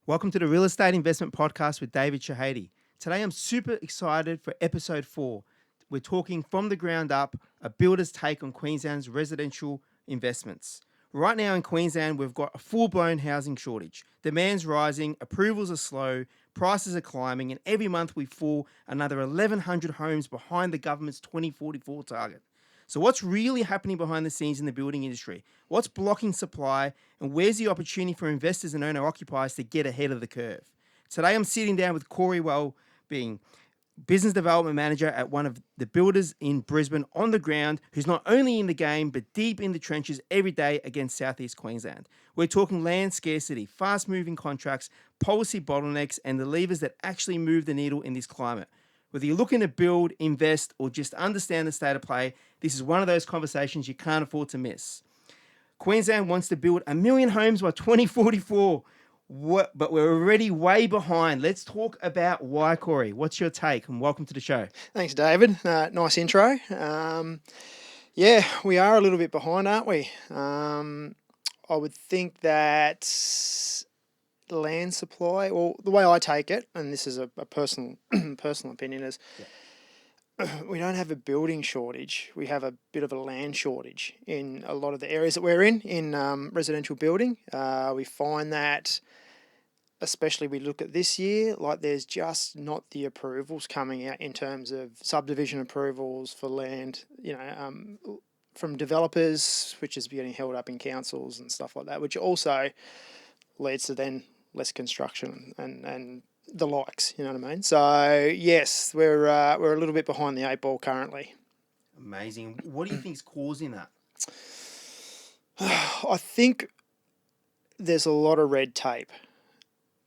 Welcome to the Real Estate Investment Podcast with David Shahady. Today I'm super excited for episode 4. We're talking from the ground up, a builder's take on Queensland's residential investments. Right now in Queensland, we've got a full-blown housing shortage. Demand's rising, approvals are slow, prices are climbing, and every month we fall another 1,100 homes behind the government's 2044 target. So what's really happening behind the scenes in the building industry? What's blocking supply? And where's the opportunity for investors and owner-occupiers to get ahead of the curve? Today I'm sitting down with Corey Wellbeing, Business Development Manager at one of the builders in Brisbane on the ground, who's not only in the game, but deep in the trenches every day against Southeast Queensland. We're talking land scarcity, fast-moving contracts, policy bottlenecks, and the levers that actually move the needle in this climate. Whether you're looking to build, invest, or just understand the state of play, this is one of those conversations you can't afford to miss. Queensland wants to build 1 million homes by 2044, but we're already way behind. Let's talk about why, Corey. What's your take? And welcome to the show. Thanks, David. Nice intro. We are a little bit behind, aren't we? I would think that land supply, or the way I take it, and this is a personal personal opinion, is we don't have a building shortage. We have a bit of a land shortage in a lot of the areas that we're in residential building. We find that, especially we look at this year, like there's just not the approvals coming out in terms of subdivision approvals for land, from developers, which is getting held up in councils and stuff like that, which also leads to then less construction and the likes, you know what I mean? So yes, we're a little bit behind the 8 ball currently. Amazing. What do you think is causing that? I think there's a lot of red tape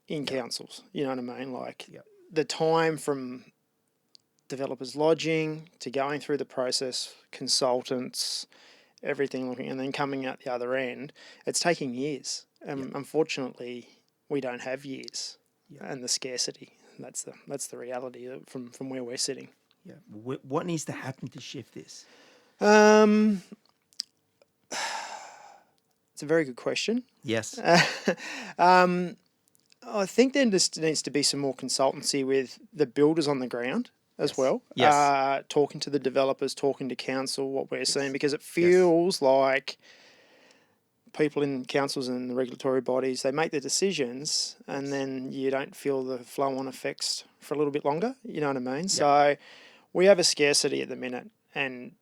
in councils, you know what I mean? Like the time from developers lodging to going through the process, consultants, everything looking, and then coming out the other end, it's taking years. And unfortunately, we don't have years. And the scarcity. That's the reality from where we're sitting. Yeah. What needs to happen to shift this? It's a very good question. Yes. I think there just needs to be some more consultancy with the builders on the ground as well. Yes. Talking to the developers, talking to council, what we're seeing, because it feels like people in councils and the regulatory bodies, they make the decisions and then you don't feel the flow-on effects for a little bit longer, you know what I mean? So we have a scarcity at the minute and,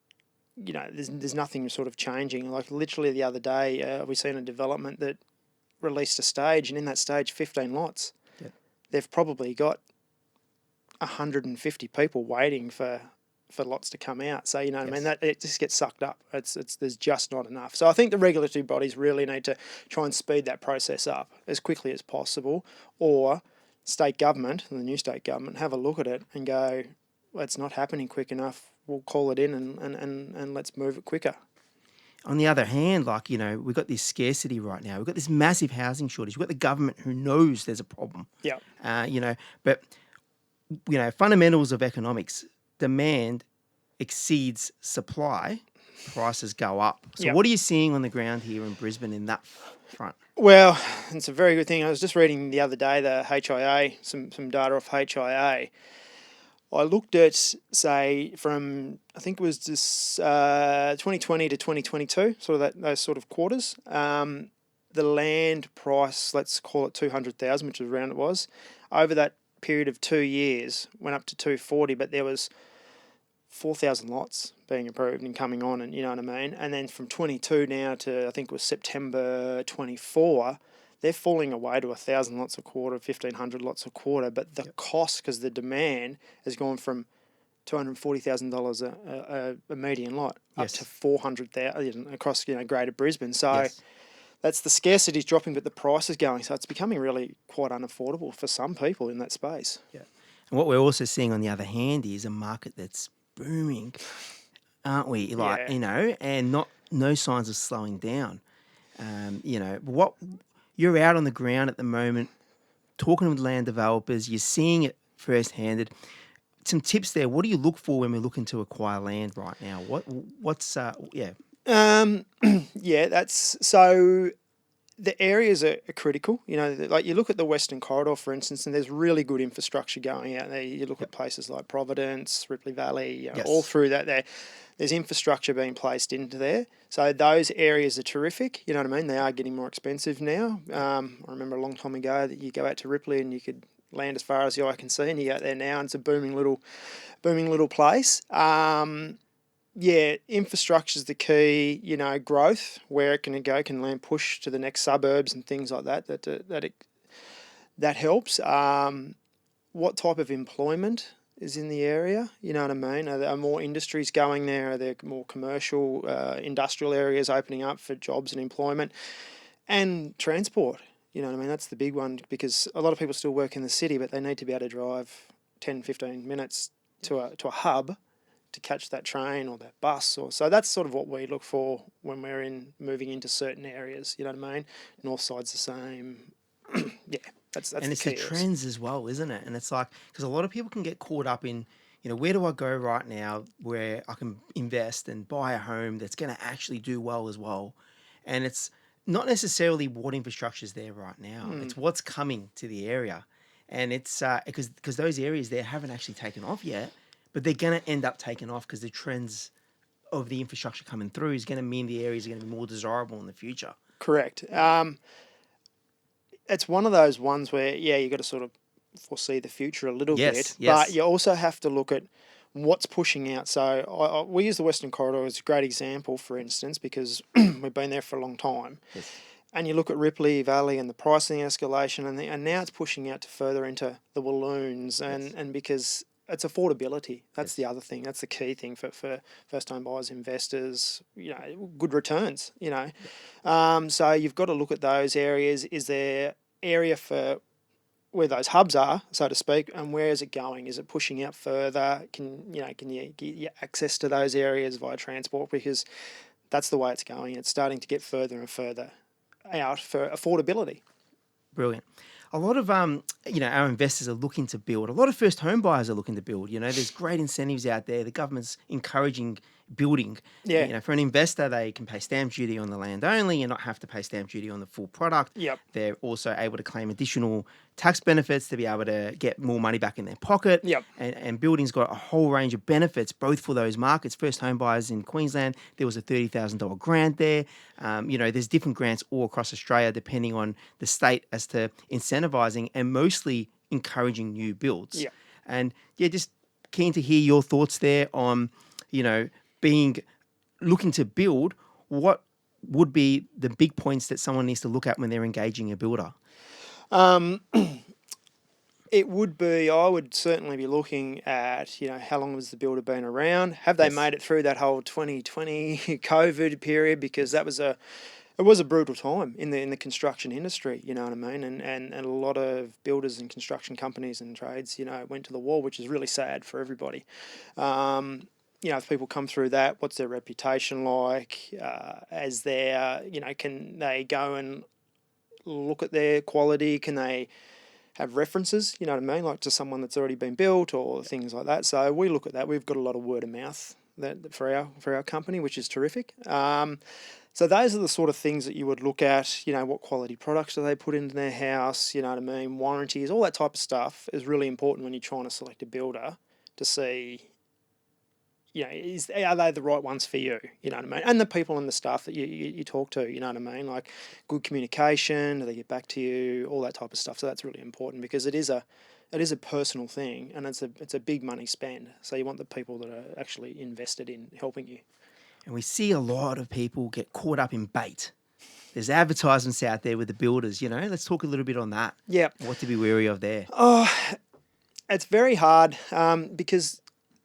there's nothing sort of changing. Like literally the other day, we seen a development that released a stage, and in that stage, 15 lots. Yep. They've probably got 150 people waiting for lots to come out. So, you know what I mean? That it just gets sucked up. There's just not enough. So I think the regulatory bodies really need to try and speed that process up as quickly as possible, or state government, the new state government, have a look at it and go, well, it's not happening quick enough. We'll call it in and let's move it quicker. On the other hand, we've got this scarcity right now. We've got this massive housing shortage. We've got the government who knows there's a problem. Yeah. But fundamentals of economics, demand exceeds supply, prices go up. So what are you seeing on the ground here in Brisbane in that front? Well, it's a very good thing. I was just reading the other day the HIA, some data off HIA. I looked at, say, from, I think it was just 2020 to 2022, sort of those sort of quarters. The land price, let's call it 200,000, which is around it was, over that period of 2 years went up to 240, but there was 4,000 lots being approved and coming on, and you know what I mean? And then from 22 now to, I think it was September 24, they're falling away to 1,000 lots a quarter, 1,500 lots a quarter, but the cost, because the demand has gone from $240,000 a median lot up to 400,000 across Greater Brisbane. So that's the scarcity is dropping, but the price is going. So it's becoming really quite unaffordable for some people in that space. Yeah. And what we're also seeing on the other hand is a market that's booming, aren't we? And no signs of slowing down. What you're out on the ground at the moment, talking with land developers, you're seeing it firsthand. Some tips there. What do you look for when we're looking to acquire land right now? That's so the areas are critical. You know, like you look at the Western Corridor, for instance, and there's really good infrastructure going out there. You look at places like Providence, Ripley Valley, you know, all through that there's infrastructure being placed into there. So those areas are terrific. You know what I mean? They are getting more expensive now. I remember a long time ago that you go out to Ripley and you could land as far as the eye can see, and you go out there now and it's a booming little place. Yeah, infrastructure is the key. You know, growth, where it can go, can land push to the next suburbs and things like that. That helps. What type of employment is in the area? You know what I mean? Are there more industries going there? Are there more commercial, industrial areas opening up for jobs and employment? And transport. You know what I mean? That's the big one, because a lot of people still work in the city, but they need to be able to drive 10, 15 minutes to a hub to catch that train or that bus, or so that's sort of what we look for when we're moving into certain areas. You know what I mean? North side's the same. Yeah, that's and the it's key the trends as well, isn't it? And it's like, because a lot of people can get caught up in, you know, where do I go right now where I can invest and buy a home that's going to actually do well as well, and it's not necessarily what infrastructure is there right now. It's what's coming to the area, and it's because those areas there haven't actually taken off yet, but they're going to end up taking off because the trends of the infrastructure coming through is going to mean the areas are going to be more desirable in the future. Correct. It's one of those ones where, yeah, you got to sort of foresee the future a little bit, but you also have to look at what's pushing out. So we use the Western Corridor as a great example, for instance, because we've been there for a long time. Yes. And you look at Ripley Valley and the pricing escalation, and now it's pushing out to further into the Walloons, and because it's affordability. That's the other thing. That's the key thing for first home buyers, investors. You know, good returns. You know, so you've got to look at those areas. Is there area for where those hubs are, so to speak, and where is it going? Is it pushing out further? Can you get access to those areas via transport? Because that's the way it's going. It's starting to get further and further out for affordability. Brilliant. A lot of our investors are looking to build. A lot of first home buyers are looking to build. You know, there's great incentives out there. The government's encouraging building. Yeah. You know, for an investor, they can pay stamp duty on the land only and not have to pay stamp duty on the full product. Yep. They're also able to claim additional tax benefits to be able to get more money back in their pocket. Yep. And building's got a whole range of benefits, both for those markets. First home buyers in Queensland, there was a $30,000 grant there. There's different grants all across Australia depending on the state as to incentivising and mostly encouraging new builds. Yep. And yeah, just keen to hear your thoughts there on, looking to build. What would be the big points that someone needs to look at when they're engaging a builder? It would be, I would certainly be looking at, how long has the builder been around? Have they made it through that whole 2020 COVID period? Because it was a brutal time in the construction industry, you know what I mean? And a lot of builders and construction companies and trades, went to the wall, which is really sad for everybody. If people come through that, what's their reputation like? As their, can they go and look at their quality? Can they have references, you know what I mean, like to someone that's already been built or things like that? So we look at that. We've got a lot of word of mouth for our company, which is terrific. So those are the sort of things that you would look at. What quality products do they put into their house? You know what I mean, warranties, all that type of stuff is really important when you're trying to select a builder to see, are they the right ones for you? You know what I mean? And the people and the staff that you talk to, you know what I mean? Like good communication, do they get back to you, all that type of stuff. So that's really important because it is a personal thing and it's a big money spend. So you want the people that are actually invested in helping you. And we see a lot of people get caught up in bait. There's advertisements out there with the builders, Let's talk a little bit on that. Yeah. What to be wary of there. Oh, it's very hard because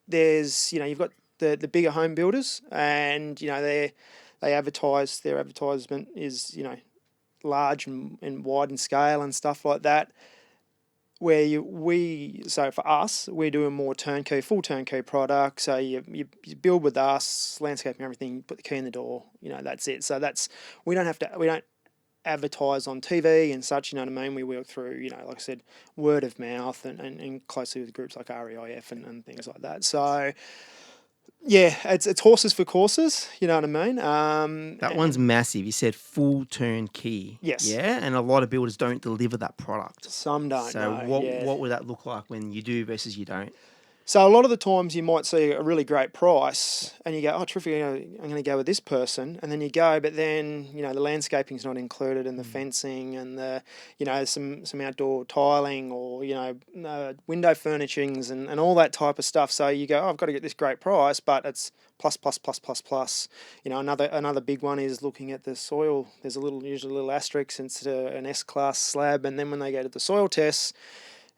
there's, you've got the bigger home builders and, they advertise, their advertisement is, large and wide in scale and stuff like that. So for us, we're doing more turnkey, full turnkey product. So you build with us, landscaping, everything, put the key in the door, that's it. So we don't advertise on TV and such, you know what I mean? We work through, like I said, word of mouth and closely with groups like REIF and things like that. So Yeah, it's horses for courses. You know what I mean? That one's massive. You said full turnkey. Yes. Yeah, and a lot of builders don't deliver that product. Some don't So know. what Yeah. what would that look like when you do versus you don't? So a lot of the times you might see a really great price and you go, oh, terrific, I'm going to go with this person. And then you go, but then, the landscaping's not included and the fencing and some outdoor tiling or, window furnishings and all that type of stuff. So you go, oh, I've got to get this great price, but it's plus, plus, plus, plus, plus. Another big one is looking at the soil. There's usually a little asterisk since it's an S-class slab. And then when they go to the soil tests,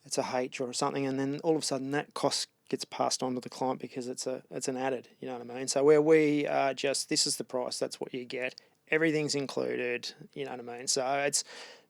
it's a H or something. And then all of a sudden that cost gets passed on to the client because it's an added, you know what I mean? So where we are just, this is the price, that's what you get. Everything's included, you know what I mean? So it's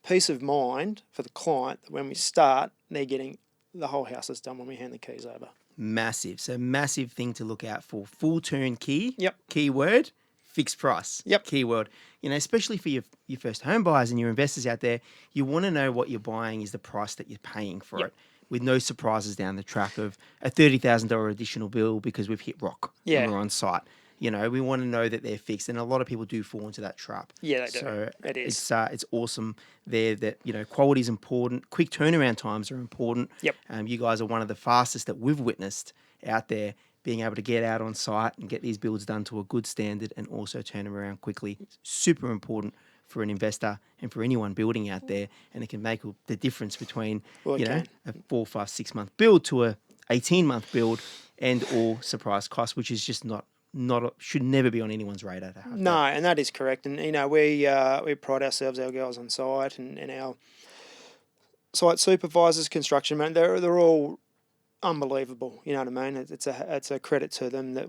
peace of mind for the client that when we start, they're getting the whole house is done when we hand the keys over. Massive. So massive thing to look out for. Full turnkey. Yep. Keyword, fixed price. Yep. Keyword. Especially for your first home buyers and your investors out there, you want to know what you're buying is the price that you're paying for Yep. it, with no surprises down the track of a $30,000 additional bill because we've hit rock Yeah. and we're on site. We want to know that they're fixed, and a lot of people do fall into that trap. Yeah, they do. So It is. it's awesome there that quality is important. Quick turnaround times are important. Yep. You guys are one of the fastest that we've witnessed out there, being able to get out on site and get these builds done to a good standard and also turn them around quickly. Super important for an investor and for anyone building out there, and it can make the difference between a 4, 5, 6 month build to a 18-month build, and all surprise cost, which is just should never be on anyone's radar to have. No, and that is correct. And we pride ourselves, our girls on site, and our site supervisors, construction man, they're all unbelievable. You know what I mean? It's a credit to them that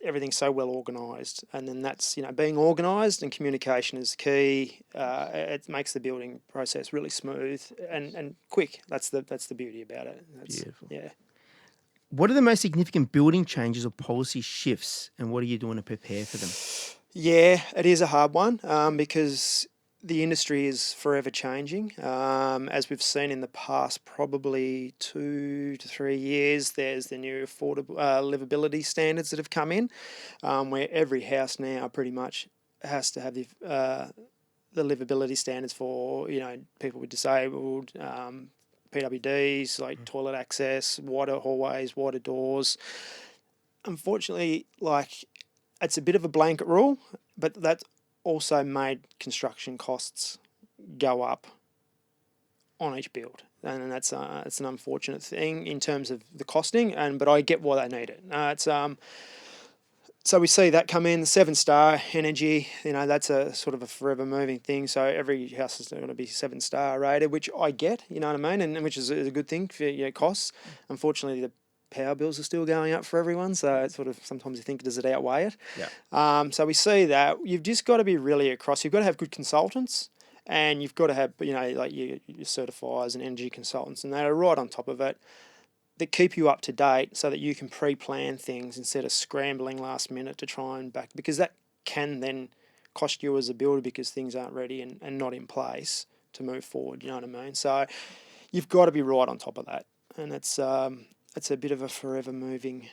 everything's so well organised, and then that's being organised and communication is key. It makes the building process really smooth and quick. That's the beauty about it. Beautiful. Yeah. What are the most significant building changes or policy shifts, and what are you doing to prepare for them? Yeah, it is a hard one because the industry is forever changing. As we've seen in the past, probably 2 to 3 years, there's the new affordable livability standards that have come in, where every house now pretty much has to have the livability standards for people with disabled, PWDs, like toilet access, water hallways, water doors. Unfortunately, it's a bit of a blanket rule, but that's also made construction costs go up on each build, and that's it's an unfortunate thing in terms of the costing. But I get why they need it. So we see that come in, 7-star energy. That's a sort of a forever moving thing. So every house is going to be 7-star rated, which I get. You know what I mean, and which is a good thing for costs. Unfortunately, the power bills are still going up for everyone, so it's sort of sometimes you think, does it outweigh it? Yeah. So we see that you've just got to be really across. You've got to have good consultants, and you've got to have like your certifiers and energy consultants, and they're right on top of it, that keep you up to date so that you can pre-plan things instead of scrambling last minute to try and back, because that can then cost you as a builder because things aren't ready and not in place to move forward. You know what I mean? So you've got to be right on top of that, and it's a bit of a forever moving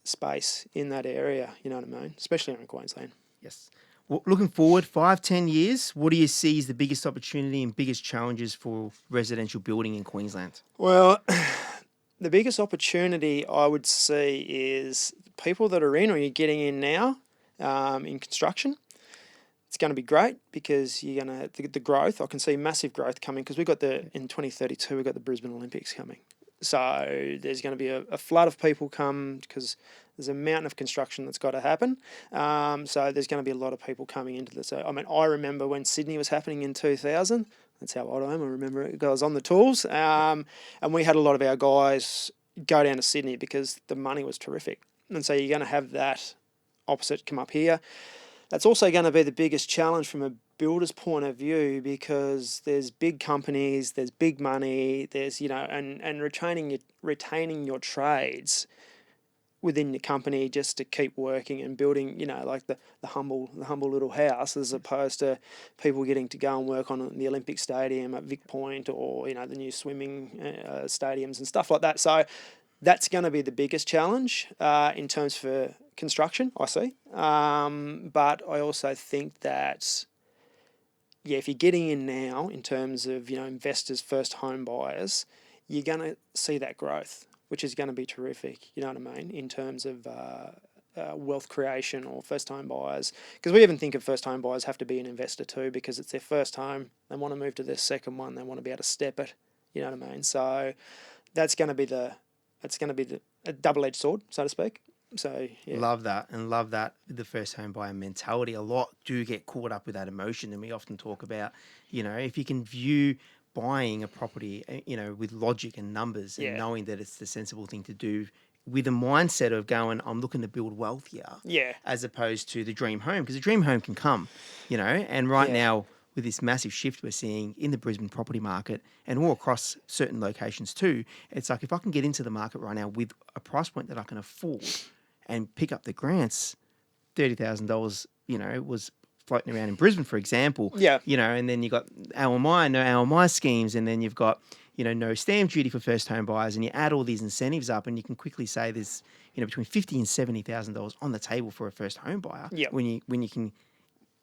space in that area, you know what I mean? Especially in Queensland. Yes. Well, looking forward, 5-10 years, what do you see as the biggest opportunity and biggest challenges for residential building in Queensland? Well, the biggest opportunity I would see is people that are in or you're getting in now in construction. It's going to be great because you're going to the growth. I can see massive growth coming because in 2032 we've got the Brisbane Olympics coming. So there's going to be a flood of people come because there's a mountain of construction that's got to happen. So there's going to be a lot of people coming into this. I mean, I remember when Sydney was happening in 2000. That's how old I am. I remember it. I was on the tools. And we had a lot of our guys go down to Sydney because the money was terrific. And so you're going to have that opposite come up here. That's also going to be the biggest challenge from a builder's point of view because there's big companies, there's big money, there's and retaining your trades within your company just to keep working and building, like the humble little house, as opposed to people getting to go and work on the Olympic Stadium at Vic Point or the new swimming stadiums and stuff like that. So That's going to be the biggest challenge in terms for construction, I see. But I also think that, yeah, if you're getting in now in terms of, investors, first home buyers, you're going to see that growth, which is going to be terrific, you know what I mean, in terms of wealth creation or first home buyers. Because we even think of first home buyers have to be an investor too, because it's their first home. They want to move to their second one. They want to be able to step it, you know what I mean? So that's going to be a double-edged sword, so to speak. So yeah, Love that, and love that the first home buyer mentality. A lot do get caught up with that emotion, and we often talk about, if you can view buying a property, with logic and numbers and yeah, knowing that it's the sensible thing to do with a mindset of going, I'm looking to build wealth here, yeah, as opposed to the dream home, because the dream home can come, and right yeah, now with this massive shift we're seeing in the Brisbane property market and all across certain locations too, it's like if I can get into the market right now with a price point that I can afford and pick up the grants, $30,000, was floating around in Brisbane, for example, yeah, and then you got LMI, no LMI schemes, and then you've got, no stamp duty for first home buyers, and you add all these incentives up, and you can quickly say there's, between $50,000 and $70,000 on the table for a first home buyer yeah, when you can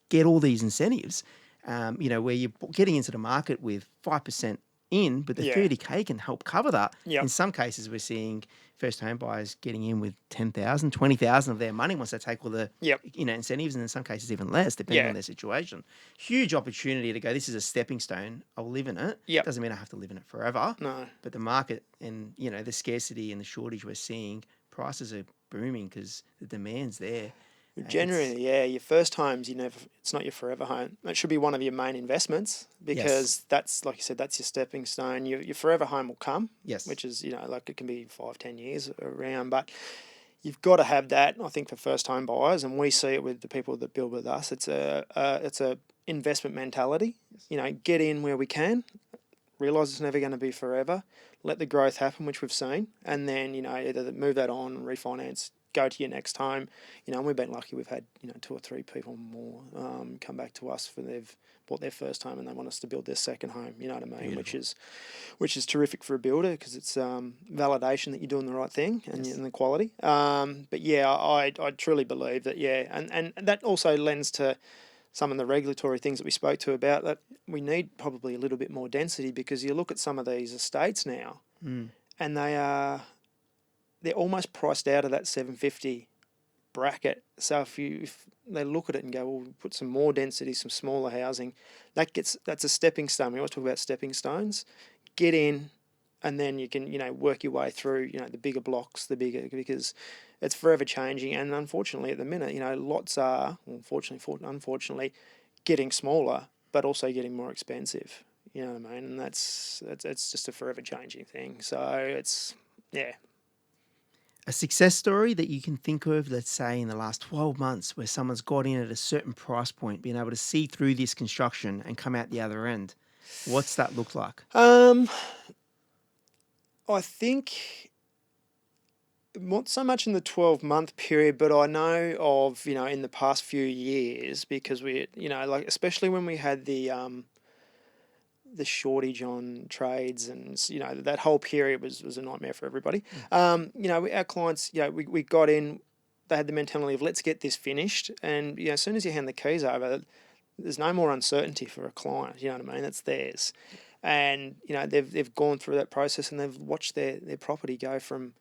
get all these incentives, where you're getting into the market with 5% in, but the yeah, 30K can help cover that. yeah, In some cases, we're seeing first home buyers getting in with 10,000, 20,000 of their money once they take all the, yeah, incentives, and in some cases even less, depending on yeah, their situation. Huge opportunity to go, this is a stepping stone. I'll live in it. yeah. Doesn't mean I have to live in it forever. No. But the market and, the scarcity and the shortage we're seeing, prices are booming because the demand's there. It's, Generally, yeah, your first home's it's not your forever home. That should be one of your main investments yes, because that's, like you said, that's your stepping stone. Your forever home will come, yes, which is, like it can be 5, 10 years around, but you've got to have that, I think, for first home buyers, and we see it with the people that build with us. It's a investment mentality. Get in where we can, realize it's never going to be forever, let the growth happen, which we've seen, and then, either move that on, refinance, go to your next home. And we've been lucky. We've had, 2 or 3 people more come back to us for they've bought their first home and they want us to build their second home. You know what I mean? beautiful. Which is terrific for a builder because it's validation that you're doing the right thing and, Yes. and the quality. But yeah, I truly believe that, yeah, and that also lends to some of the regulatory things that we spoke to about that we need probably a little bit more density because you look at some of these estates now Mm. and they're almost priced out of that 750 bracket. So if they look at it and go, well, we'll put some more density, some smaller housing, that's a stepping stone. We always talk about stepping stones. Get in, and then you can work your way through the bigger blocks, because it's forever changing. And unfortunately, at the minute, lots are, well, unfortunately, getting smaller, but also getting more expensive. You know what I mean? And that's just a forever changing thing. So it's yeah. A success story that you can think of, let's say in the last 12 months, where someone's got in at a certain price point, being able to see through this construction and come out the other end. What's that look like? I think not so much in the 12-month period, but I know of, in the past few years because we, like especially when we had the shortage on trades and, that whole period was a nightmare for everybody. Our clients, we got in, they had the mentality of let's get this finished. And, as soon as you hand the keys over, there's no more uncertainty for a client, you know what I mean? It's theirs. And, they've gone through that process and they've watched their property go from,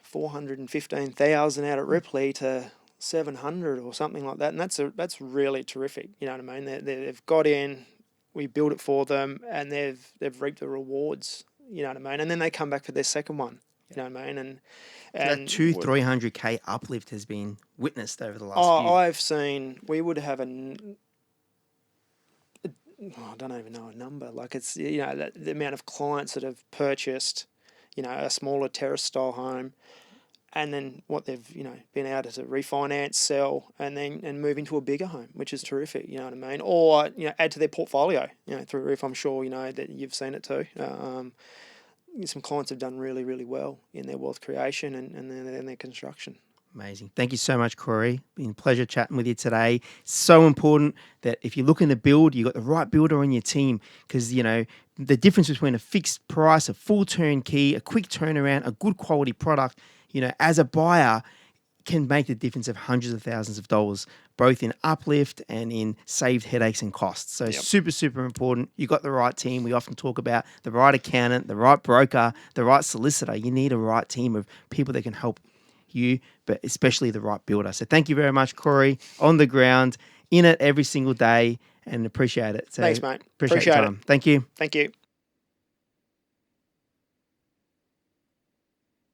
415,000 out at Ripley to 700 or something like that, and that's really terrific. You know what I mean? They've got in, we built it for them, and they've reaped the rewards. You know what I mean? And then they come back for their second one. You know what I mean? And So that and 300K uplift has been witnessed over the last few. I've seen we would have I don't even know a number. Like it's the amount of clients that have purchased, a smaller terrace style home, and then what they've been able to refinance, sell, and move into a bigger home, which is terrific. You know what I mean? Or add to their portfolio. Through Roof, I'm sure that you've seen it too. Some clients have done really, really well in their wealth creation and their construction. Amazing. Thank you so much, Corey. Been a pleasure chatting with you today. So important that if you're looking to build, you got the right builder on your team, because, you know, the difference between a fixed price, a full turnkey, a quick turnaround, a good quality product, you know, as a buyer can make the difference of hundreds of thousands of dollars, both in uplift and in saved headaches and costs. So super, super important. You got the right team. We often talk about the right accountant, the right broker, the right solicitor. You need a right team of people that can help you, but especially the right builder. So thank you very much, Corey. On the ground, in it every single day, and appreciate it. So Thanks, mate. Appreciate your Appreciate time. Thank you. Thank you.